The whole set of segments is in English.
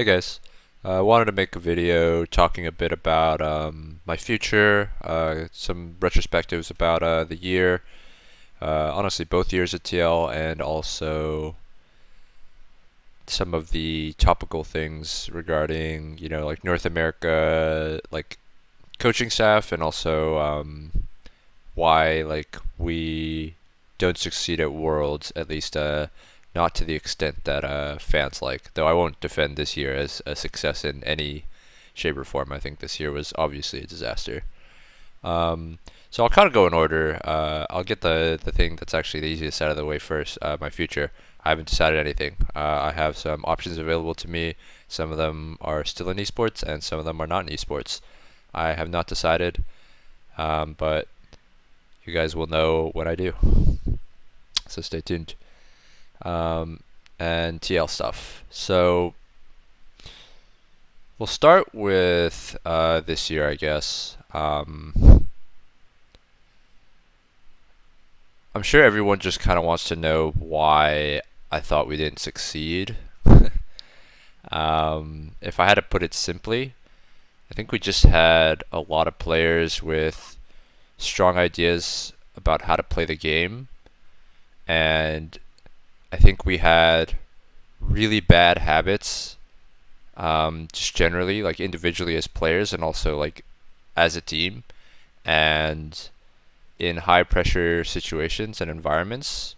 Hey guys, I wanted to make a video talking a bit about my future, some retrospectives about the year, honestly both years at TL, and also some of the topical things regarding, like North America, like coaching staff, and also why like we don't succeed at Worlds, at least not to the extent that fans like. Though I won't defend this year as a success in any shape or form. I think this year was obviously a disaster. Um, so I'll kind of go in order. I'll get the thing that's actually the easiest out of the way first. My future. I haven't decided anything. I have some options available to me. Some of them are still in esports, and some of them are not in esports. I have not decided, but you guys will know when I do. So stay tuned. Um, and TL stuff. So we'll start with this year, I guess. I'm sure everyone just kind of wants to know why I thought we didn't succeed. If I had to put it simply, I think we just had a lot of players with strong ideas about how to play the game, and I think we had really bad habits, just generally, like individually as players, and also like as a team. And in high pressure situations and environments,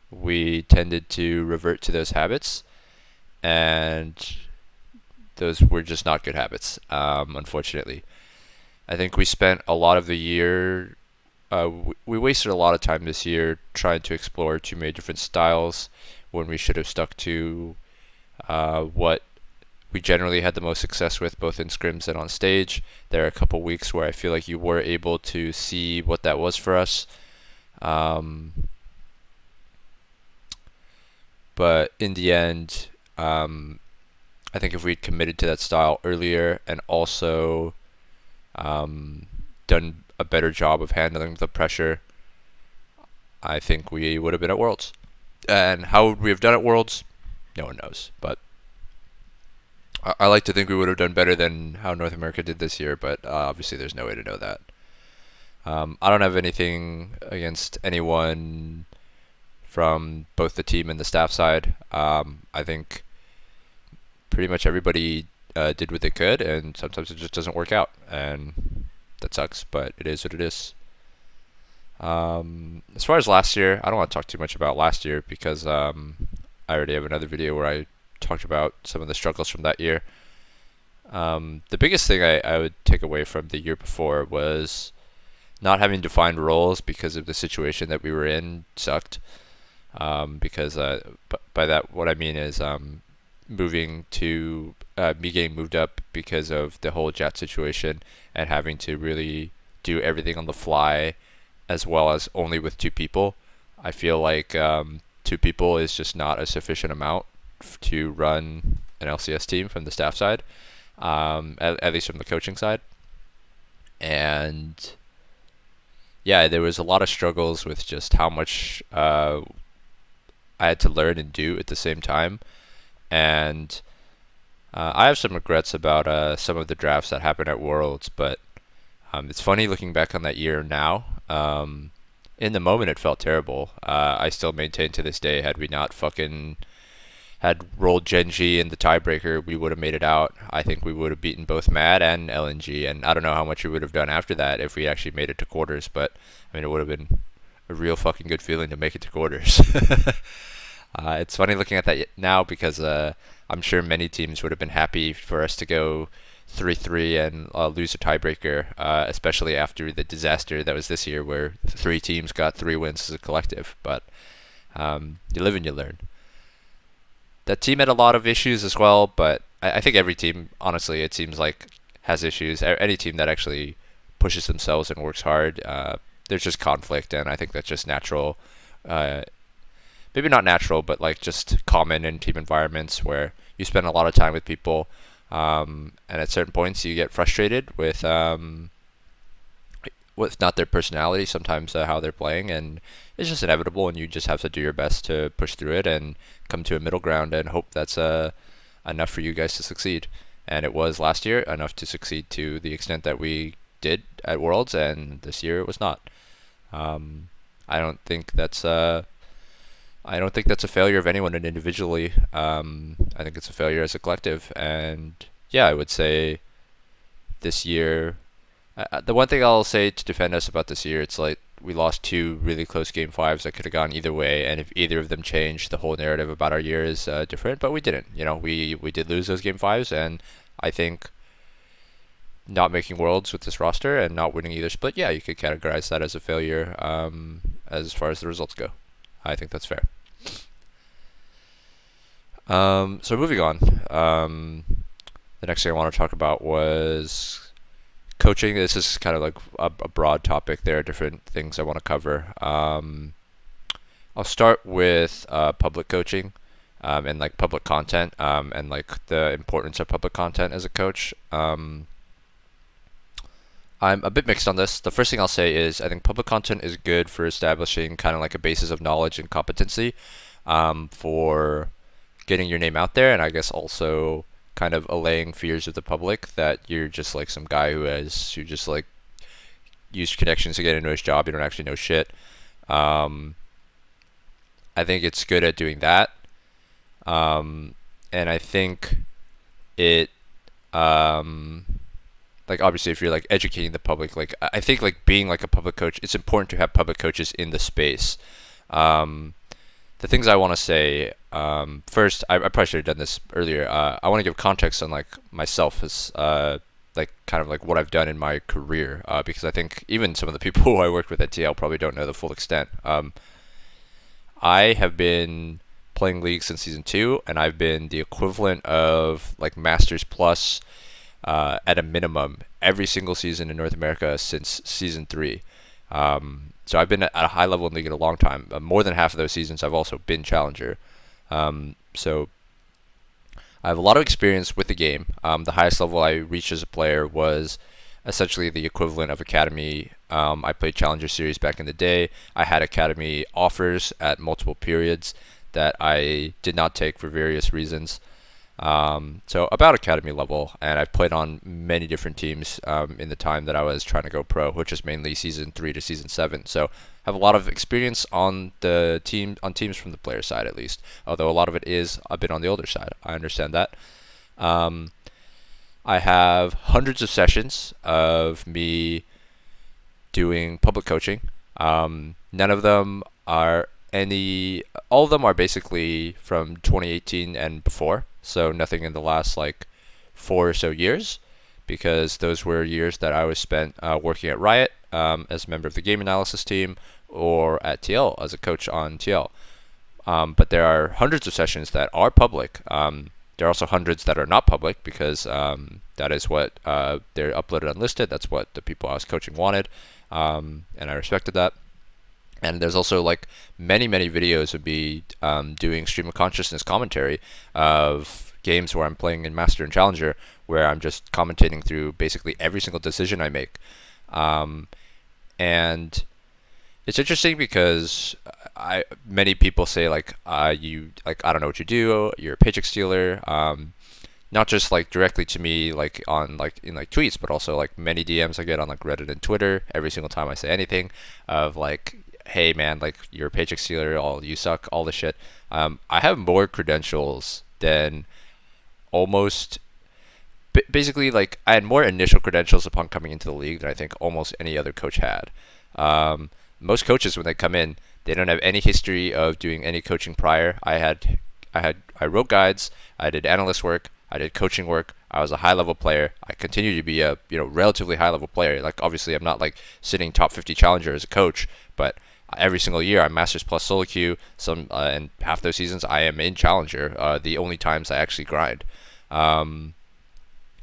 we tended to revert to those habits, and those were just not good habits, unfortunately. I think we spent a lot of the year, we wasted a lot of time this year trying to explore too many different styles when we should have stuck to what we generally had the most success with, both in scrims and on stage. There are a couple weeks where I feel like you were able to see what that was for us. But in the end, I think if we'd committed to that style earlier and also done a better job of handling the pressure, I think we would have been at Worlds. And how would we have done at Worlds? No one knows. But I like to think we would have done better than how North America did this year, but obviously there's no way to know that. I don't have anything against anyone from both the team and the staff side. I think pretty much everybody did what they could, and sometimes it just doesn't work out, and that sucks, but it is what it is. As far as last year, I don't want to talk too much about last year because I already have another video where I talked about some of the struggles from that year. The biggest thing I would take away from the year before was not having defined roles because of the situation that we were in sucked. Because by that, what I mean is moving to me getting moved up because of the whole jet situation and having to really do everything on the fly, as well as only with two people. I feel like two people is just not a sufficient amount to run an LCS team from the staff side, at least from the coaching side. And yeah, there was a lot of struggles with just how much I had to learn and do at the same time. And I have some regrets about some of the drafts that happened at Worlds, but it's funny looking back on that year now. In the moment, it felt terrible. I still maintain to this day, had we not fucking had rolled Genji in the tiebreaker, we would have made it out. I think we would have beaten both Mad and LNG, and I don't know how much we would have done after that if we actually made it to quarters, but I mean, it would have been a real fucking good feeling to make it to quarters. It's funny looking at that now because I'm sure many teams would have been happy for us to go 3-3 and lose a tiebreaker, especially after the disaster that was this year where three teams got 3 wins as a collective. But you live and you learn. That team had a lot of issues as well, but I think every team, honestly, it seems like has issues. Any team that actually pushes themselves and works hard, there's just conflict, and I think that's just natural. Maybe not natural, but like just common in team environments where you spend a lot of time with people, and at certain points you get frustrated with not their personality, sometimes how they're playing, and it's just inevitable, and you just have to do your best to push through it and come to a middle ground and hope that's enough for you guys to succeed. And it was last year enough to succeed to the extent that we did at Worlds, and this year it was not. Um, I don't think that's I don't think that's a failure of anyone individually. I think it's a failure as a collective. And yeah, I would say this year, the one thing I'll say to defend us about this year, it's like we lost two really close game fives that could have gone either way, and if either of them changed, the whole narrative about our year is different. But we didn't. You know, we did lose those game fives, and I think not making worlds with this roster and not winning either split, yeah, you could categorize that as a failure as far as the results go. I think that's fair. So moving on, the next thing I want to talk about was coaching. This is kind of like a broad topic. There are different things I want to cover. I'll start with public coaching and like public content and like the importance of public content as a coach. I'm a bit mixed on this. The first thing I'll say is I think public content is good for establishing kind of like a basis of knowledge and competency for getting your name out there, and I guess also kind of allaying fears of the public that you're just like some guy who just like used connections to get into his job. You don't actually know shit. I think it's good at doing that, and I think it like obviously if you're like educating the public, like I think like being like a public coach, it's important to have public coaches in the space. The things I want to say, first, I probably should have done this earlier. I want to give context on like myself as like kind of like what I've done in my career, because I think even some of the people who I worked with at TL probably don't know the full extent. I have been playing League since season 2, and I've been the equivalent of like Masters Plus at a minimum every single season in North America since season 3. So I've been at a high level in League in a long time. More than half of those seasons, I've also been Challenger. So I have a lot of experience with the game. The highest level I reached as a player was essentially the equivalent of Academy. I played Challenger Series back in the day. I had Academy offers at multiple periods that I did not take for various reasons. So about Academy level, and I've played on many different teams in the time that I was trying to go pro, which is mainly season 3 to season 7. So I have a lot of experience on the teams from the player side at least, although a lot of it is a bit on the older side. I understand that. I have hundreds of sessions of me doing public coaching. None of them are all of them are basically from 2018 and before. So nothing in the last like 4 or so years, because those were years that I was spent working at Riot as a member of the game analysis team or at TL as a coach on TL. But there are hundreds of sessions that are public. There are also hundreds that are not public because that is what they're uploaded unlisted. That's what the people I was coaching wanted, and I respected that. And there's also like many videos of me doing stream of consciousness commentary of games where I'm playing in Master and Challenger, where I'm just commentating through basically every single decision I make. And it's interesting because many people say like you like I don't know what you do, you're a paycheck stealer. Not just like directly to me like on like in like tweets, but also like many DMs I get on like Reddit and Twitter every single time I say anything of like, hey man, like you're a paycheck stealer, you suck, all this shit. I have more credentials than almost basically like I had more initial credentials upon coming into the league than I think almost any other coach had. Most coaches when they come in, they don't have any history of doing any coaching prior. I wrote guides, I did analyst work, I did coaching work. I was a high level player. I continue to be a relatively high level player. Like obviously I'm not like sitting top 50 challenger as a coach, but every single year I'm Masters Plus solo queue. And half those seasons I am in Challenger. The only times I actually grind. And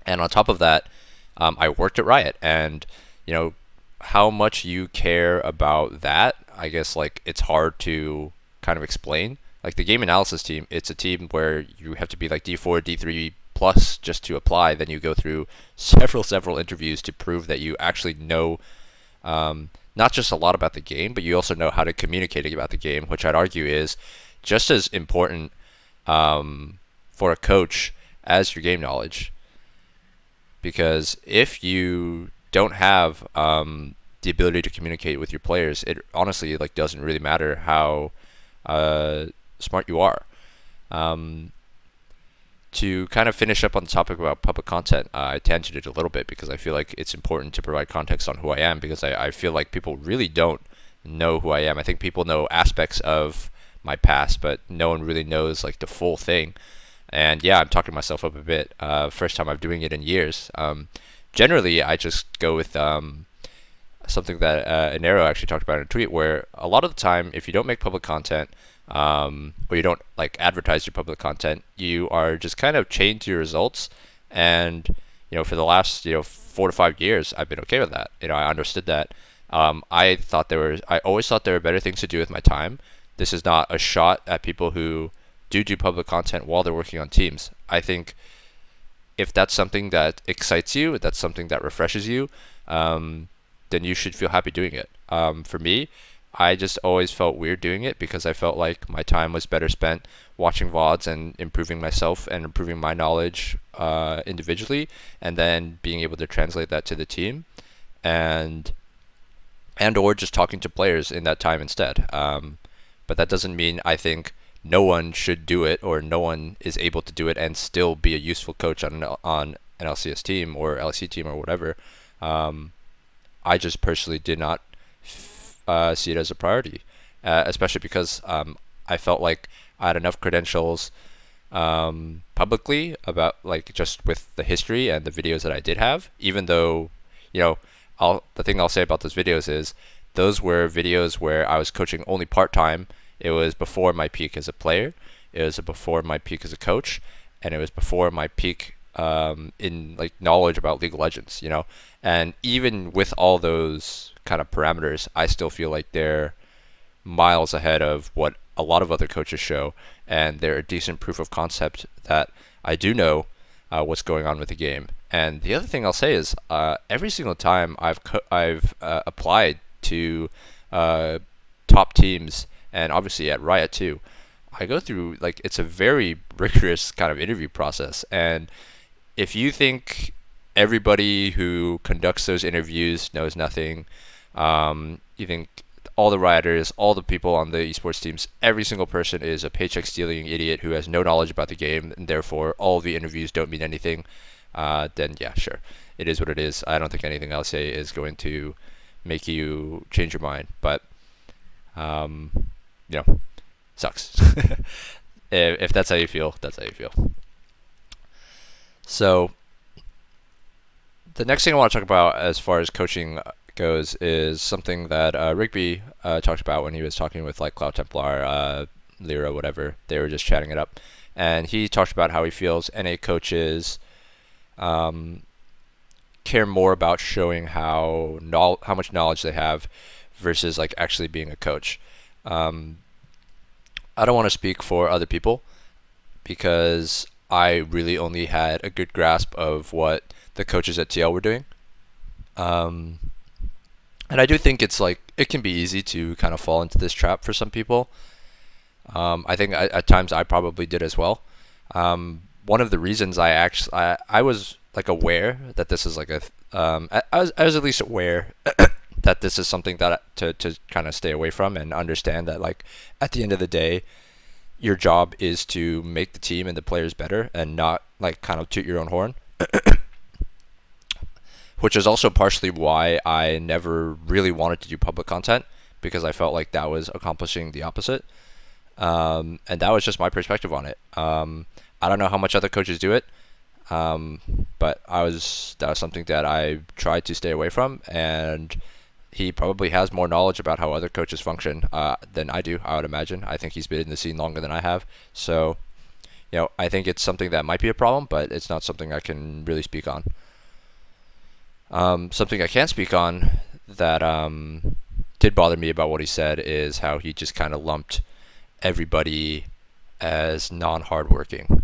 on top of that, I worked at Riot, and how much you care about that, I guess like it's hard to kind of explain. Like the game analysis team, it's a team where you have to be like D4, D3 plus just to apply. Then you go through several interviews to prove that you actually know not just a lot about the game, but you also know how to communicate about the game, which I'd argue is just as important for a coach as your game knowledge. Because if you don't have the ability to communicate with your players, it honestly like doesn't really matter how uh, smart you are. Um, to kind of finish up on the topic about public content, I tangented a little bit because I feel like it's important to provide context on who I am, because I feel like people really don't know who I am. I think people know aspects of my past, but no one really knows like the full thing. And yeah, I'm talking myself up a bit. First time I'm doing it in years. Generally, I just go with something that Anero actually talked about in a tweet, where a lot of the time, if you don't make public content, or you don't like advertise your public content, you are just kind of chained to your results. And for the last 4 to 5 years, I've been okay with that. I understood that. I always thought there were better things to do with my time. This is not a shot at people who do public content while they're working on teams. I think if that's something that excites you, if that's something that refreshes you, then you should feel happy doing it. For me, I just always felt weird doing it because I felt like my time was better spent watching VODs and improving myself and improving my knowledge individually, and then being able to translate that to the team, and or just talking to players in that time instead. But that doesn't mean I think no one should do it, or no one is able to do it and still be a useful coach on an LCS team or LEC team or whatever. I just personally did not see it as a priority, especially because I felt like I had enough credentials publicly about like just with the history and the videos that I did have. Even though, the thing I'll say about those videos is those were videos where I was coaching only part time. It was before my peak as a player. It was before my peak as a coach, and it was before my peak in like knowledge about League of Legends. And even with all those kind of parameters, I still feel like they're miles ahead of what a lot of other coaches show, and they're a decent proof of concept that I do know what's going on with the game. And the other thing I'll say is every single time I've applied to top teams, and obviously at Riot too, I go through like it's a very rigorous kind of interview process. And if you think everybody who conducts those interviews knows nothing, you think all the rioters, all the people on the esports teams, every single person is a paycheck stealing idiot who has no knowledge about the game, and therefore all of the interviews don't mean anything, then yeah, sure, it is what it is. I don't think anything I'll say is going to make you change your mind, but sucks. If that's how you feel, that's how you feel. So the next thing I want to talk about as far as coaching goes is something that Rigby talked about when he was talking with like Cloud Templar, Lyra, whatever. They were just chatting it up, and he talked about how he feels NA coaches care more about showing how much knowledge they have versus like actually being a coach. I don't want to speak for other people because I really only had a good grasp of what the coaches at TL were doing. And I do think it's like it can be easy to kind of fall into this trap for some people. I think at times I probably did as well. One of the reasons I was like aware that this is like I was at least aware that this is something that to kind of stay away from, and understand that like at the end of the day, your job is to make the team and the players better, and not like kind of toot your own horn. Which is also partially why I never really wanted to do public content, because I felt like that was accomplishing the opposite. And that was just my perspective on it. I don't know how much other coaches do it, but that was something that I tried to stay away from. And he probably has more knowledge about how other coaches function than I do, I would imagine. I think he's been in the scene longer than I have. So, I think it's something that might be a problem, but it's not something I can really speak on. Something I can speak on that did bother me about what he said is how he just kind of lumped everybody as non-hardworking.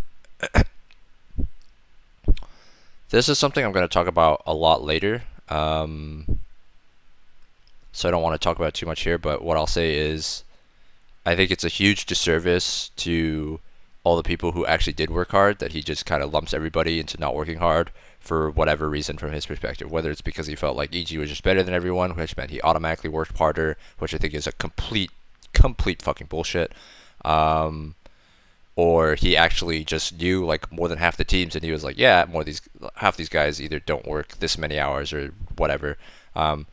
This is something I'm going to talk about a lot later, so I don't want to talk about it too much here, but what I'll say is I think it's a huge disservice to all the people who actually did work hard, that he just kind of lumps everybody into not working hard for whatever reason from his perspective. Whether it's because he felt like EG was just better than everyone, which meant he automatically worked harder, which I think is a complete fucking bullshit. Um, or he actually just knew like more than half the teams, and he was like, yeah, more of these half these guys either don't work this many hours or whatever. Um,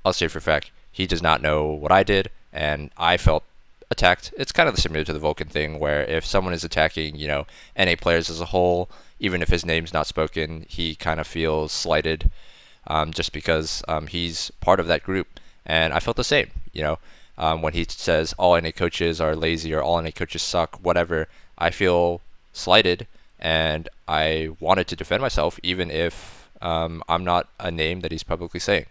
I'll say for a fact, he does not know what I did, and I felt attacked. It's kind of similar to the Vulcan thing, where if someone is attacking, NA players as a whole, even if his name's not spoken, he kind of feels slighted, just because he's part of that group. And I felt the same, when he says all NA coaches are lazy or all NA coaches suck, whatever, I feel slighted, and I wanted to defend myself, even if I'm not a name that he's publicly saying.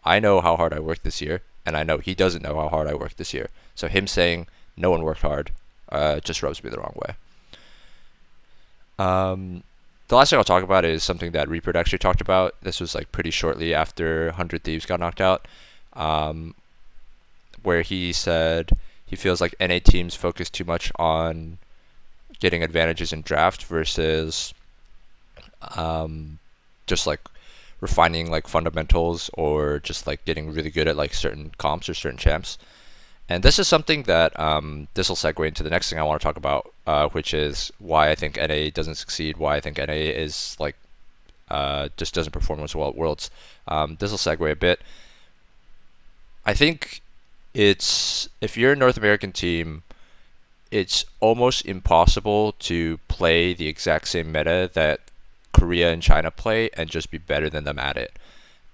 I know how hard I worked this year, and I know he doesn't know how hard I worked this year. So him saying no one worked hard just rubs me the wrong way. The last thing I'll talk about is something that Reaper actually talked about. This was like pretty shortly after 100 Thieves got knocked out, where he said he feels like NA teams focus too much on getting advantages in draft versus just like refining like fundamentals, or just like getting really good at like certain comps or certain champs. And this is something that this will segue into the next thing I want to talk about, which is why I think NA doesn't succeed, why I think NA is like just doesn't perform as well at Worlds. This will segue a bit. I think if you're a North American team, it's almost impossible to play the exact same meta that Korea and China play and just be better than them at it.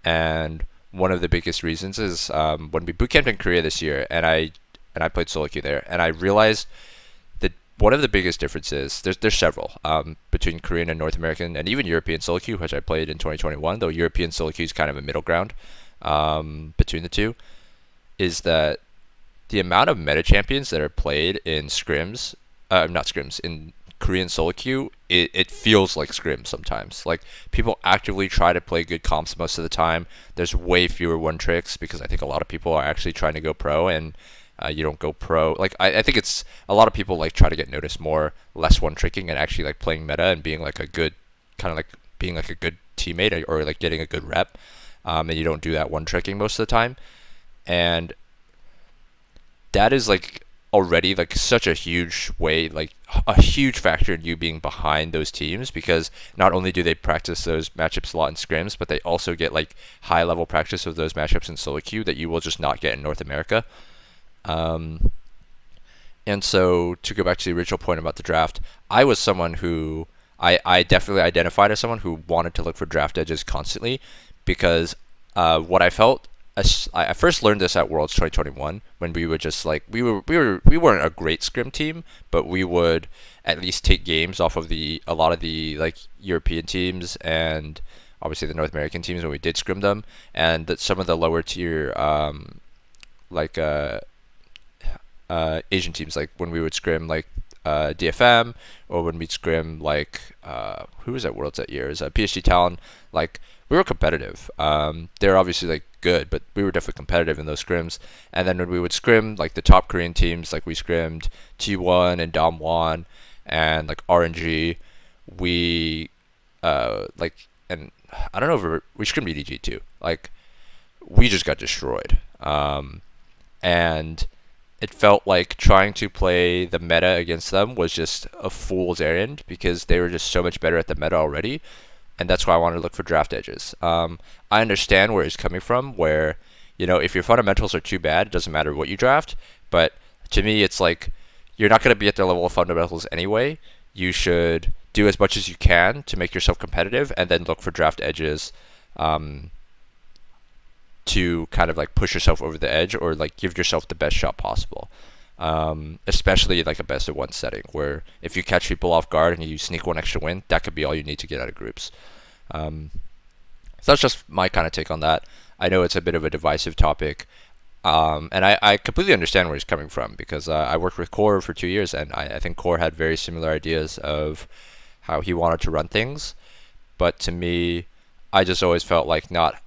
And one of the biggest reasons is when we bootcamped in Korea this year, and I played solo queue there, and I realized that one of the biggest differences, there's several, between Korean and North American and even European solo queue, which I played in 2021, though European solo queue is kind of a middle ground between the two, is that the amount of meta champions that are played in scrims, not scrims, in Korean solo queue, it feels like scrims sometimes. Like, people actively try to play good comps most of the time. There's way fewer one tricks because I think a lot of people are actually trying to go pro, and you don't go pro. Like, I think it's a lot of people like try to get noticed more, less one tricking, and actually like playing meta and being like a good, kind of like being like a good teammate, or like getting a good rep. And you don't do that one tricking most of the time. And that is like already like such a huge way, like a huge factor in you being behind those teams, because not only do they practice those matchups a lot in scrims, but they also get like high level practice of those matchups in solo queue that you will just not get in North America. And so to go back to the original point about the draft, I was someone who I definitely identified as someone who wanted to look for draft edges constantly, because what I felt, I first learned this at Worlds 2021, when we would just like we weren't a great scrim team, but we would at least take games off of a lot of the like European teams and obviously the North American teams when we did scrim them, and that some of the lower tier like Asian teams, like when we would scrim like DFM, or when we'd scrim like who was at Worlds that year? Is PSG Talon. Like, we were competitive. They're obviously like good, but we were definitely competitive in those scrims. And then when we would scrim like the top Korean teams, like we scrimmed T1 and Dom1 and like RNG, we like, and I don't know if we scrimmed EDG too. Like, we just got destroyed. And it felt like trying to play the meta against them was just a fool's errand, because they were just so much better at the meta already. And that's why I wanted to look for draft edges. I understand where he's coming from, where, if your fundamentals are too bad, it doesn't matter what you draft. But to me, it's like, you're not going to be at their level of fundamentals anyway. You should do as much as you can to make yourself competitive, and then look for draft edges to kind of like push yourself over the edge, or like give yourself the best shot possible. Especially like a best of one setting, where if you catch people off guard and you sneak one extra win, that could be all you need to get out of groups. So that's just my kind of take on that. I know it's a bit of a divisive topic, and I completely understand where he's coming from, because I worked with Core for 2 years, and I think Core had very similar ideas of how he wanted to run things. But to me, I just always felt like not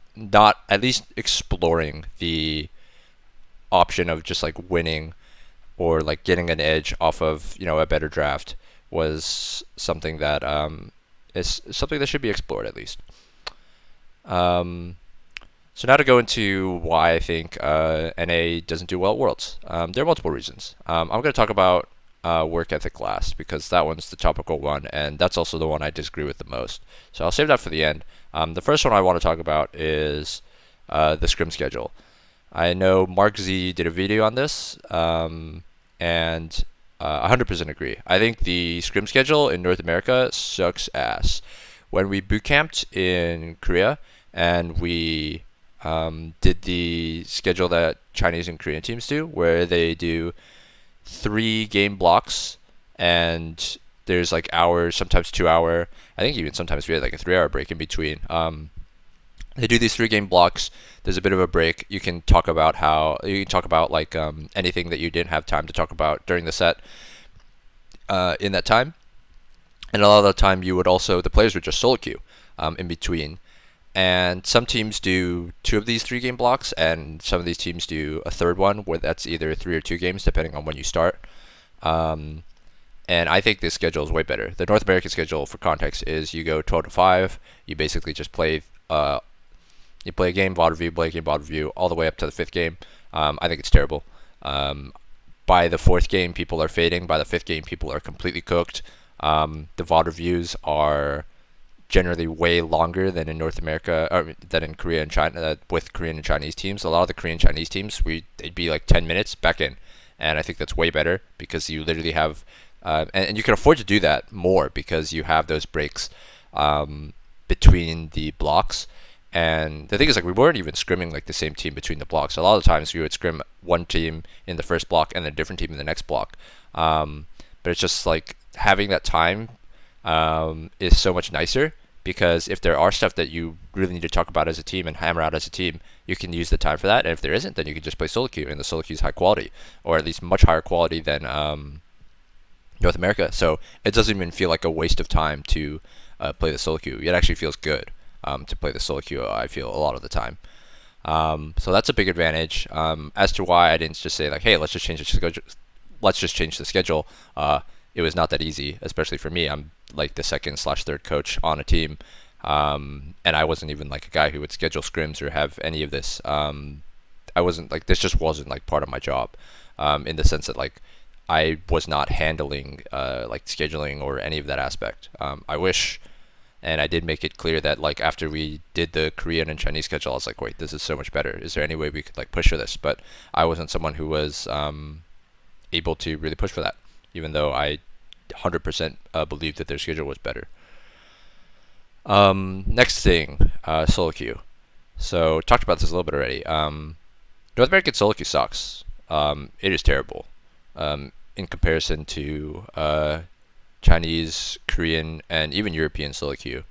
at least exploring the option of just like winning, or like getting an edge off of a better draft, was something that is something that should be explored at least. Um, so now to go into why I think NA doesn't do well at Worlds. There are multiple reasons. I'm going to talk about work ethic last because that one's the topical one, and that's also the one I disagree with the most. So I'll save that for the end. The first one I want to talk about is the scrim schedule. I know Mark Z did a video on this, and 100% agree. I think the scrim schedule in North America sucks ass. When we boot camped in Korea and we did the schedule that Chinese and Korean teams do, where they do 3 game blocks and there's like hours, sometimes 2 hour. I think even sometimes we had like a 3 hour break in between. They do these 3 game blocks. There's a bit of a break. You can talk about like anything that you didn't have time to talk about during the set in that time. And a lot of the time, the players would just solo queue in between. And some teams do 2 of these 3 game blocks, and some of these teams do a third one where that's either 3 or 2 games depending on when you start. And I think this schedule is way better. The North American schedule, for context, is you go 12 to 5. You basically just play. You play a game, VOD review, play a game, VOD review, all the way up to the 5th game. I think it's terrible. By the 4th game, people are fading. By the 5th game, people are completely cooked. The VOD reviews are generally way longer than in North America, or than in Korea and China, with Korean and Chinese teams. A lot of the Korean Chinese teams, they'd be like 10 minutes back in. And I think that's way better because you literally have, and you can afford to do that more because you have those breaks between the blocks. And the thing is, like, we weren't even scrimming like the same team between the blocks. A lot of the times we would scrim one team in the first block and a different team in the next block. But it's just like having that time is so much nicer because if there are stuff that you really need to talk about as a team and hammer out as a team, you can use the time for that. And if there isn't, then you can just play solo queue, and the solo queue is high quality, or at least much higher quality than North America. So it doesn't even feel like a waste of time to play the solo queue. It actually feels good to play the solo queue, I feel, a lot of the time. So that's a big advantage. As to why I didn't just say like, hey, let's just change the schedule. It was not that easy, especially for me. I'm like the second/third coach on a team, and I wasn't even like a guy who would schedule scrims or have any of this. I wasn't like, this just wasn't like part of my job, in the sense that like I was not handling like scheduling or any of that aspect. I wish. And I did make it clear that like after we did the Korean and Chinese schedule, I was like, wait, this is so much better. Is there any way we could like push for this? But I wasn't someone who was able to really push for that, even though I 100% believed that their schedule was better. Next thing, solo queue. So talked about this a little bit already. North American solo queue sucks. It is terrible in comparison to Chinese, Korean, and even European solo queue.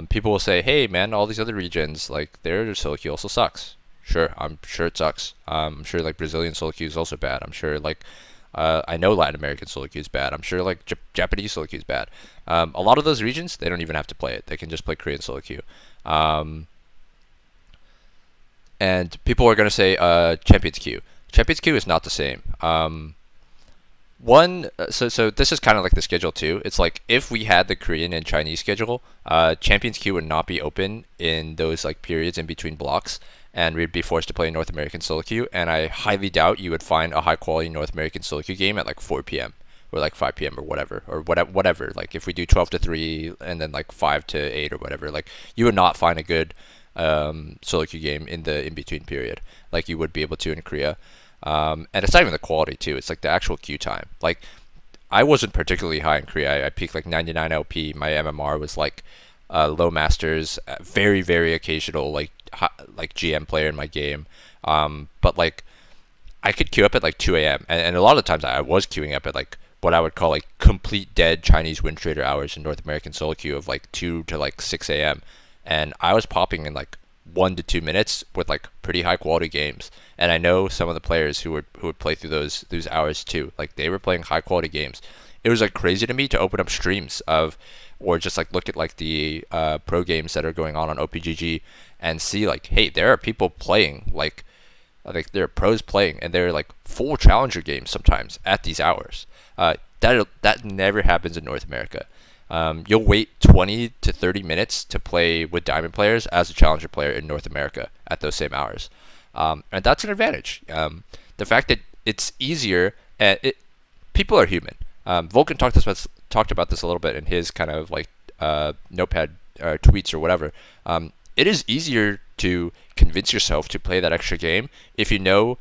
People will say, hey man, all these other regions, like their solo queue also sucks. Sure, I'm sure it sucks. I'm sure like Brazilian solo queue is also bad. I'm sure like I know Latin American solo queue is bad. I'm sure like Japanese solo queue is bad. A lot of those regions, they don't even have to play it. They can just play Korean solo queue. And people are going to say Champions queue. Champions queue is not the same. So this is kind of like the schedule too. It's like if we had the Korean and Chinese schedule, Champions queue would not be open in those like periods in between blocks, and we'd be forced to play North American solo queue. And I highly doubt you would find a high quality North American solo queue game at like 4 p.m. or like 5 p.m. or whatever. Like if we do 12 to 3 and then like 5 to 8 or whatever, like you would not find a good solo queue game in the in between period like you would be able to in Korea. And it's not even the quality too. It's like the actual queue time. Like I wasn't particularly high in Korea. I peaked like 99 LP. My MMR was like low masters, very very occasional like GM player in my game. But like I could queue up at like 2 a.m. And a lot of the times I was queuing up at like what I would call like complete dead Chinese wind trader hours in North American solo queue of like 2 to like 6 a.m. And I was popping in like 1 to 2 minutes with like pretty high quality games. And I know some of the players who would play through those hours too. Like they were playing high quality games. It was like crazy to me to open up streams of, or just like look at like the pro games that are going on OPGG and see like, hey, there are people playing like there are pros playing, and they're like full challenger games sometimes at these hours. That never happens in North America. You'll wait 20 to 30 minutes to play with diamond players as a challenger player in North America at those same hours, and that's an advantage. The fact that it's easier, and people are human. Vulcan talked about this a little bit in his kind of like notepad tweets or whatever. It is easier to convince yourself to play that extra game if you know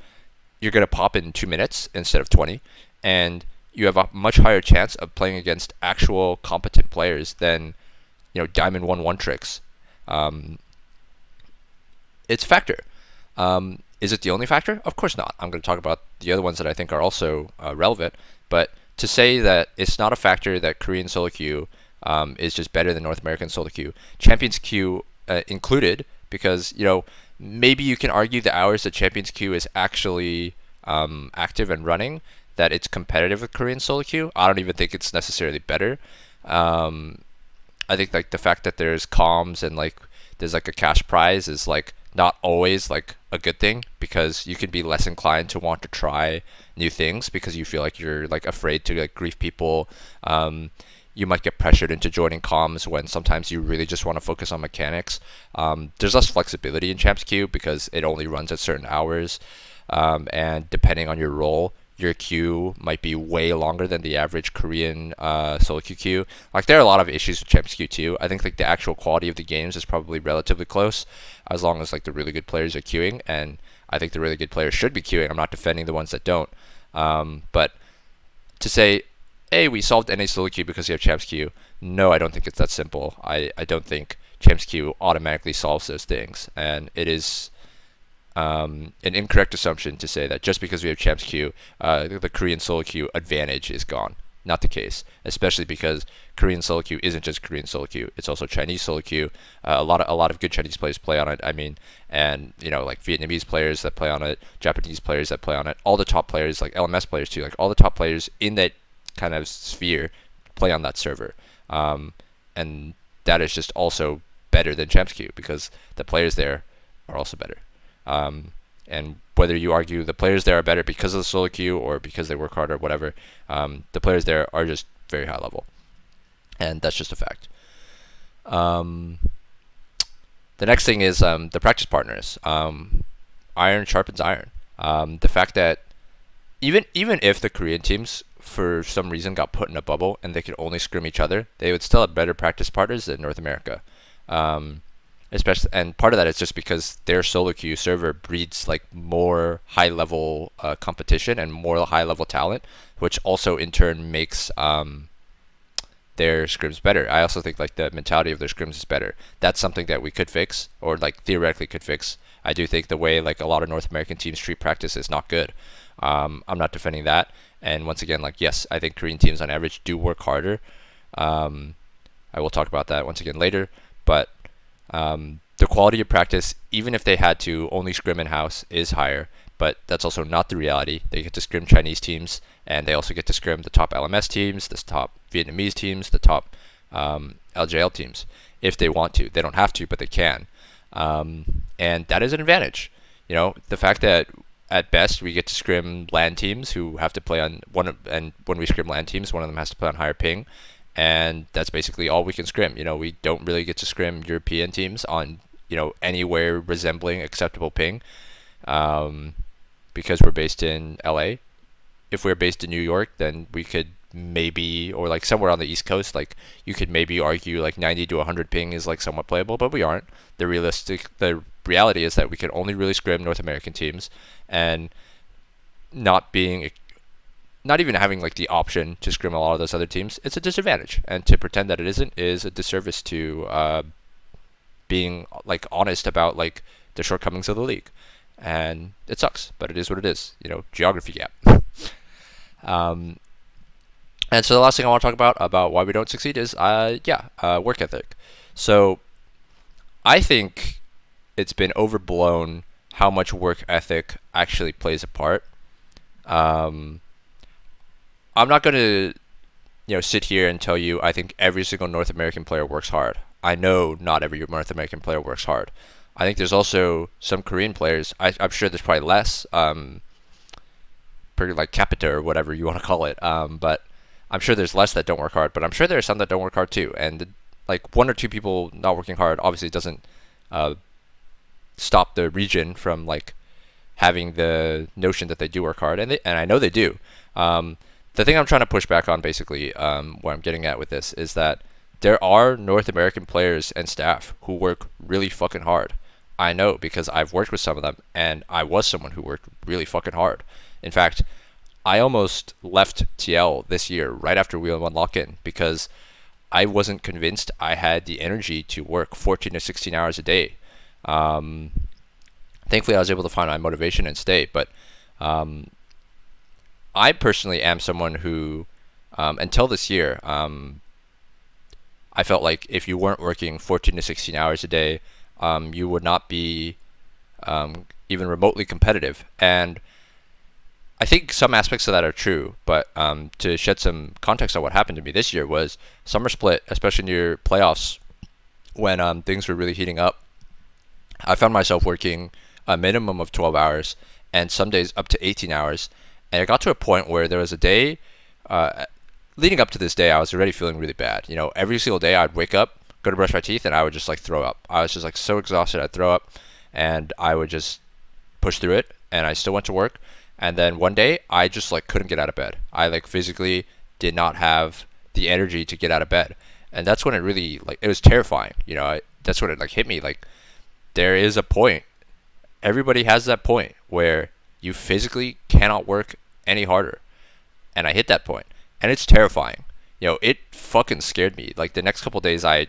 you're going to pop in 2 minutes instead of 20, and you have a much higher chance of playing against actual competent players than Diamond 1-1 tricks. It's a factor. Is it the only factor? Of course not. I'm going to talk about the other ones that I think are also relevant, but to say that it's not a factor that Korean solo queue is just better than North American solo queue, Champions queue included, because maybe you can argue the hours that Champions queue is actually active and running, that it's competitive with Korean solo queue. I don't even think it's necessarily better. I think like the fact that there's comms and like there's like a cash prize is like not always like a good thing, because you can be less inclined to want to try new things because you feel like you're like afraid to like grief people. You might get pressured into joining comms when sometimes you really just want to focus on mechanics. There's less flexibility in Champs queue because it only runs at certain hours, and depending on your role, your queue might be way longer than the average Korean solo queue. Like there are a lot of issues with Champs queue too. I think like the actual quality of the games is probably relatively close, as long as like the really good players are queuing, and I think the really good players should be queuing. I'm not defending the ones that don't, but to say, hey, we solved NA solo queue because you have Champs queue. No, I don't think it's that simple. I don't think Champs queue automatically solves those things, and it is an incorrect assumption to say that just because we have Champs queue, the Korean solo queue advantage is gone. Not the case, especially because Korean solo queue isn't just Korean solo queue; it's also Chinese solo queue. A lot of good Chinese players play on it. I mean, and like Vietnamese players that play on it, Japanese players that play on it, all the top players, like LMS players too, like all the top players in that kind of sphere play on that server, and that is just also better than Champs queue because the players there are also better. And whether you argue the players there are better because of the solo queue or because they work harder, whatever, the players there are just very high level, and that's just a fact. The next thing is the practice partners. Iron sharpens iron. The fact that even if the Korean teams for some reason got put in a bubble and they could only scrim each other, they would still have better practice partners than North America. Especially, and part of that is just because their solo queue server breeds like more high level competition and more high level talent, which also in turn makes their scrims better. I also think like the mentality of their scrims is better. That's something that we could fix, or like theoretically could fix. I do think the way like a lot of North American teams treat practice is not good. I'm not defending that. And once again, like yes, I think Korean teams on average do work harder. I will talk about that once again later, but the quality of practice, even if they had to only scrim in-house, is higher, but that's also not the reality. They get to scrim Chinese teams, and they also get to scrim the top LMS teams, the top Vietnamese teams, the top LJL teams, if they want to. They don't have to, but they can. And that is an advantage. The fact that at best we get to scrim LAN teams who have to play on and when we scrim LAN teams, one of them has to play on higher ping, and that's basically all we can scrim. We don't really get to scrim European teams on anywhere resembling acceptable ping, because we're based in LA. If we're based in New York, then we could maybe, or like somewhere on the East Coast, like you could maybe argue like 90 to 100 ping is like somewhat playable, but we aren't. The reality is that we can only really scrim North American teams, and not even having like the option to scrim a lot of those other teams, it's a disadvantage. And to pretend that it isn't is a disservice to being like honest about like the shortcomings of the league. And it sucks, but it is what it is. Geography gap. And so the last thing I want to talk about why we don't succeed is work ethic. So I think it's been overblown how much work ethic actually plays a part. I'm not going to sit here and tell you I think every single North American player works hard. I know not every North American player works hard. I think there's also some Korean players. I'm sure there's probably less, pretty like capita or whatever you want to call it. But I'm sure there's less that don't work hard, but I'm sure there are some that don't work hard too. And like one or two people not working hard obviously doesn't uh, stop the region from like having the notion that they do work hard, and I know they do. Um, the thing I'm trying to push back on, basically, what I'm getting at with this is that there are North American players and staff who work really fucking hard. I know because I've worked with some of them, and I was someone who worked really fucking hard. In fact, I almost left TL this year right after Wheel 1 lock-in because I wasn't convinced I had the energy to work 14 to 16 hours a day. Um, Thankfully, I was able to find my motivation and stay. But um, I personally am someone who, until this year, I felt like if you weren't working 14 to 16 hours a day, you would not be even remotely competitive. And I think some aspects of that are true, but to shed some context on what happened to me this year was summer split, especially near playoffs when things were really heating up. I found myself working a minimum of 12 hours and some days up to 18 hours. And it got to a point where there was a day leading up to this day, I was already feeling really bad. You know, every single day I'd wake up, go to brush my teeth, and I would just like throw up. I was just like so exhausted, I'd throw up, and I would just push through it. And I still went to work. And then one day I just like couldn't get out of bed. I like physically did not have the energy to get out of bed. And that's when it really like it was terrifying. You know, that's when it like hit me. Like there is a point. Everybody has that point where you physically cannot work any harder. And I hit that point, and it's terrifying. You know, it fucking scared me. Like the next couple of days, I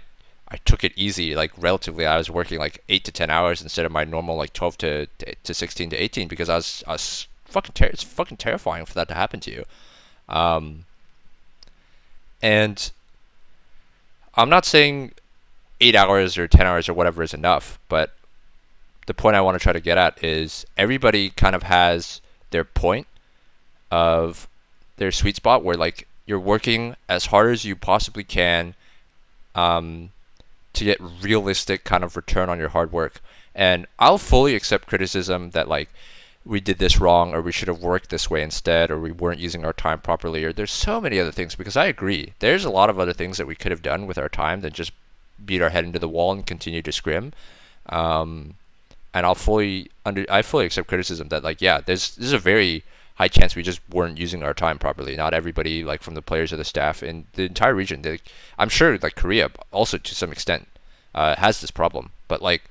took it easy. Like relatively, I was working like 8 to 10 hours instead of my normal like 12 to 16 to 18 because I was fucking it's fucking terrifying for that to happen to you. And I'm not saying 8 hours or 10 hours or whatever is enough, but the point I want to try to get at is everybody kind of has their point of their sweet spot where like you're working as hard as you possibly can to get realistic kind of return on your hard work. And I'll fully accept criticism that like we did this wrong or we should have worked this way instead or we weren't using our time properly or there's so many other things because I agree. There's a lot of other things that we could have done with our time than just beat our head into the wall and continue to scrim. And I fully accept criticism that like yeah, there's a very high chance we just weren't using our time properly. Not everybody like from the players or the staff in the entire region. I'm sure like Korea also to some extent has this problem, but like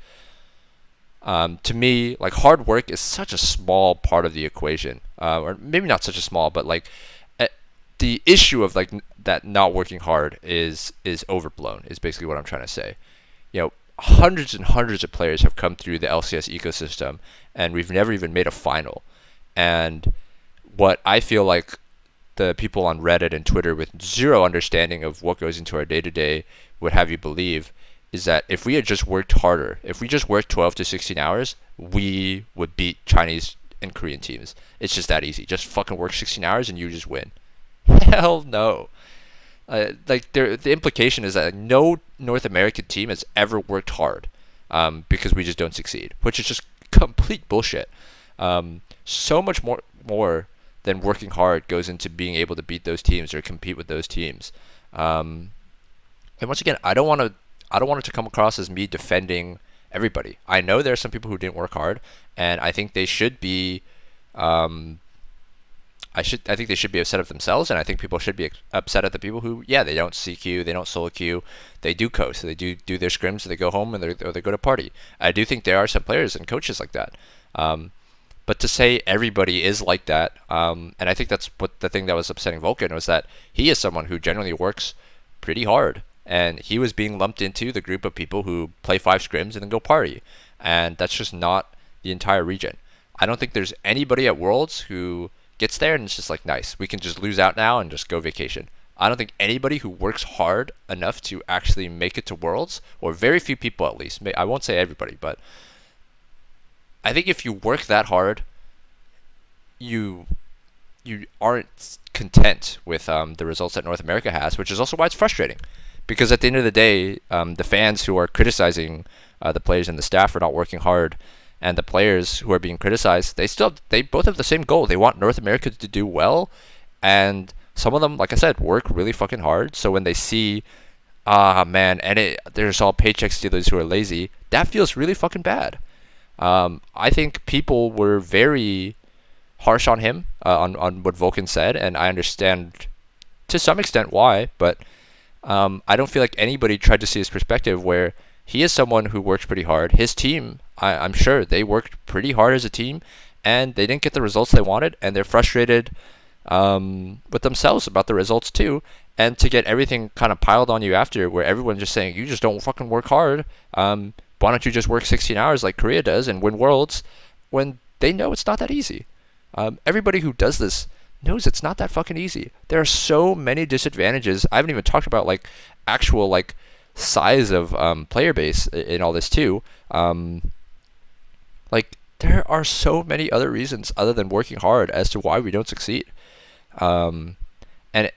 to me like hard work is such a small part of the equation, or maybe not such a small, but like the issue of like that not working hard is overblown. Is basically what I'm trying to say. You know, hundreds and hundreds of players have come through the LCS ecosystem, and we've never even made a final. And what I feel like the people on Reddit and Twitter with zero understanding of what goes into our day-to-day would have you believe is that if we had just worked harder, if we just worked 12 to 16 hours, we would beat Chinese and Korean teams. It's just that easy. Just fucking work 16 hours and you just win. Hell no. The implication is that no North American team has ever worked hard because we just don't succeed, which is just complete bullshit. So much more than working hard goes into being able to beat those teams or compete with those teams. And once again, I don't want it to come across as me defending everybody. I know there are some people who didn't work hard, and I think they should be. I think they should be upset at themselves, and I think people should be upset at the people who, yeah, they don't CQ, they don't solo queue, they do coast, they do their scrims, they go home and or they go to party. I do think there are some players and coaches like that. But to say everybody is like that, and I think that's what the thing that was upsetting Vulcan was that he is someone who generally works pretty hard, and he was being lumped into the group of people who play 5 scrims and then go party, and that's just not the entire region. I don't think there's anybody at Worlds who gets there and it's just like, nice, we can just lose out now and just go vacation. I don't think anybody who works hard enough to actually make it to Worlds, or very few people at least, I won't say everybody, but I think if you work that hard, you aren't content with the results that North America has, which is also why it's frustrating. Because at the end of the day, the fans who are criticizing the players and the staff for not working hard, and the players who are being criticized, they both have the same goal. They want North America to do well, and some of them, like I said, work really fucking hard. So when they see, man, and there's all paycheck stealers who are lazy, that feels really fucking bad. I think people were very harsh on him, on what Vulcan said, and I understand to some extent why, but I don't feel like anybody tried to see his perspective where he is someone who works pretty hard. His team, I'm sure they worked pretty hard as a team, and they didn't get the results they wanted, and they're frustrated with themselves about the results too. And to get everything kind of piled on you after, where everyone's just saying you just don't fucking work hard. Why don't you just work 16 hours like Korea does and win worlds, when they know it's not that easy. Everybody who does this knows it's not that fucking easy. There are so many disadvantages. I haven't even talked about like actual like size of player base in all this too. Like there are so many other reasons other than working hard as to why we don't succeed. And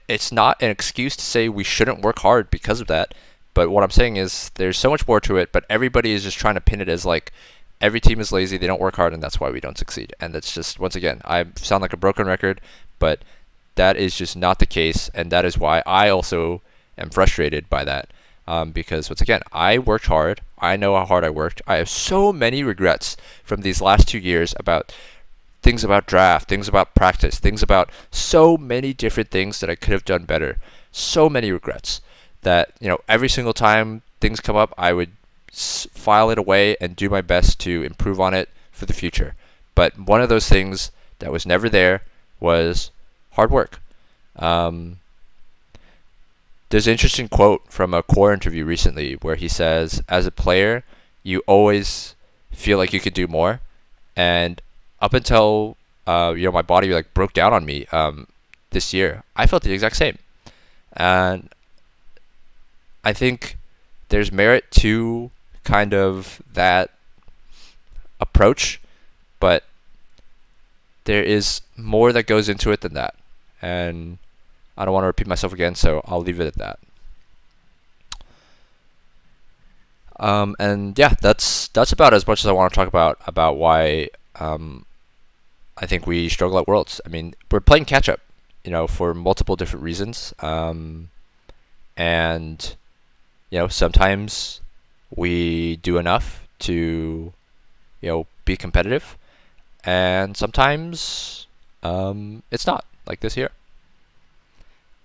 it's not an excuse to say we shouldn't work hard because of that. But what I'm saying is there's so much more to it, but everybody is just trying to pin it as like every team is lazy, they don't work hard, and that's why we don't succeed. And that's just, once again, I sound like a broken record, but that is just not the case, and that is why I also am frustrated by that. Because once again, I worked hard. I know how hard I worked. I have so many regrets from these last 2 years about things about draft, things about practice, things about so many different things that I could have done better. So many regrets that, every single time things come up, I would file it away and do my best to improve on it for the future. But one of those things that was never there was hard work. There's an interesting quote from a core interview recently where he says, as a player, you always feel like you could do more. And up until my body like broke down on me this year, I felt the exact same. And I think there's merit to kind of that approach, but there is more that goes into it than that. And I don't want to repeat myself again, so I'll leave it at that. And yeah, that's about as much as I want to talk about why I think we struggle at Worlds. I mean, we're playing catch up, for multiple different reasons. And sometimes we do enough to be competitive, and sometimes it's not, like this year.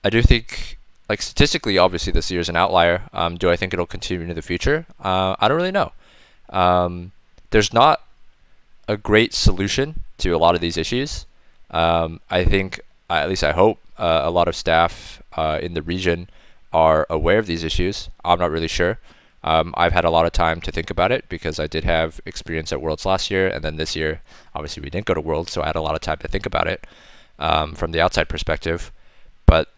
I do think, like, statistically, obviously this year is an outlier. Do I think it'll continue into the future? I don't really know. There's not a great solution to a lot of these issues. I think, at least I hope, a lot of staff in the region are aware of these issues. I'm not really sure. I've had a lot of time to think about it because I did have experience at Worlds last year, and then this year, obviously we didn't go to Worlds, so I had a lot of time to think about it from the outside perspective. But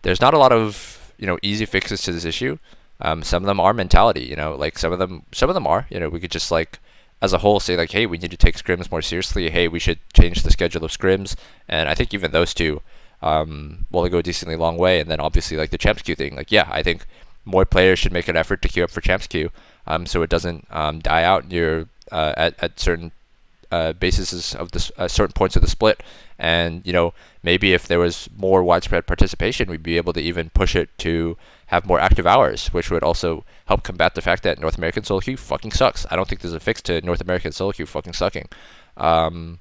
there's not a lot of easy fixes to this issue. Some of them are mentality. Like some of them are. We could just like as a whole say like, hey, we need to take scrims more seriously. Hey, we should change the schedule of scrims. And I think even those two, they go a decently long way. And then obviously like the champs queue thing. Like yeah, I think more players should make an effort to queue up for champs queue, so it doesn't die out near at certain bases of the certain points of the split. And maybe if there was more widespread participation, we'd be able to even push it to have more active hours, which would also help combat the fact that North American solo queue fucking sucks. I don't think there's a fix to North American solo queue fucking sucking. But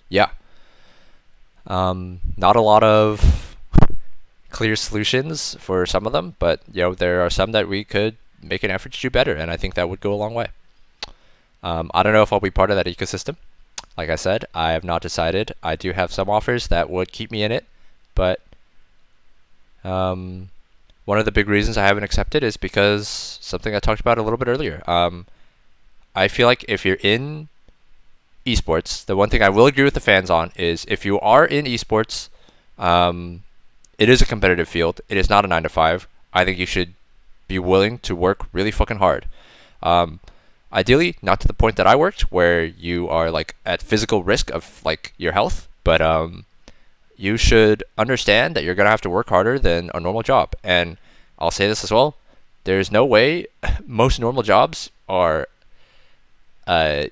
yeah, not a lot of clear solutions for some of them, but there are some that we could make an effort to do better, and I think that would go a long way. I don't know if I'll be part of that ecosystem. Like I said, I have not decided. I do have some offers that would keep me in it, but one of the big reasons I haven't accepted is because something I talked about a little bit earlier. I feel like if you're in esports, the one thing I will agree with the fans on is if you are in esports, it is a competitive field. It is not a 9 to 5. I think you should be willing to work really fucking hard. Ideally, not to the point that I worked, where you are like at physical risk of like your health, but you should understand that you're gonna have to work harder than a normal job. And I'll say this as well: there's no way most normal jobs are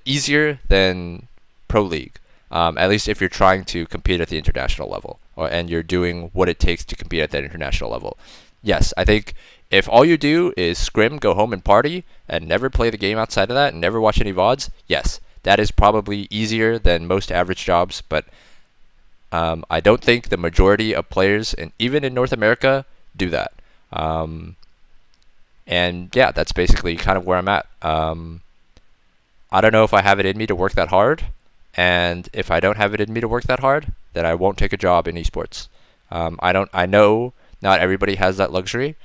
easier than Pro League. At least if you're trying to compete at the international level, and you're doing what it takes to compete at that international level. Yes, I think if all you do is scrim, go home and party, and never play the game outside of that, and never watch any VODs, yes, that is probably easier than most average jobs. But I don't think the majority of players, and even in North America, do that. And yeah, that's basically kind of where I'm at. I don't know if I have it in me to work that hard, and if I don't have it in me to work that hard, then I won't take a job in esports. I don't. I know not everybody has that luxury,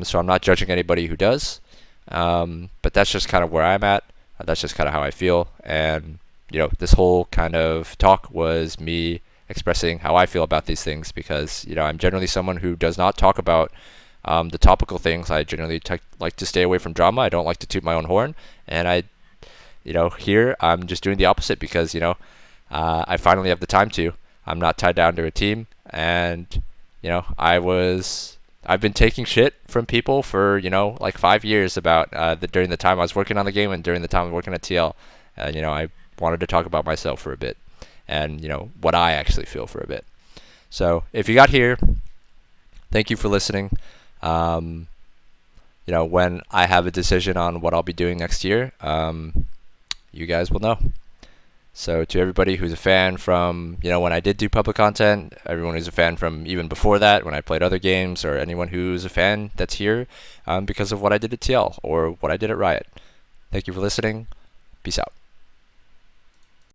so I'm not judging anybody who does. But that's just kind of where I'm at. That's just kind of how I feel, and this whole kind of talk was me expressing how I feel about these things, because I'm generally someone who does not talk about the topical things. I generally like to stay away from drama. I don't like to toot my own horn, and here I'm just doing the opposite because I finally have the time to. I'm not tied down to a team, and I've been taking shit from people for like 5 years about during the time I was working on the game and during the time I was working at TL. And I wanted to talk about myself for a bit, and what I actually feel for a bit. So if you got here, thank you for listening. When I have a decision on what I'll be doing next year, you guys will know. So to everybody who's a fan from when I did do public content, everyone who's a fan from even before that when I played other games, or anyone who's a fan that's here because of what I did at TL or what I did at Riot, thank you for listening. Peace out.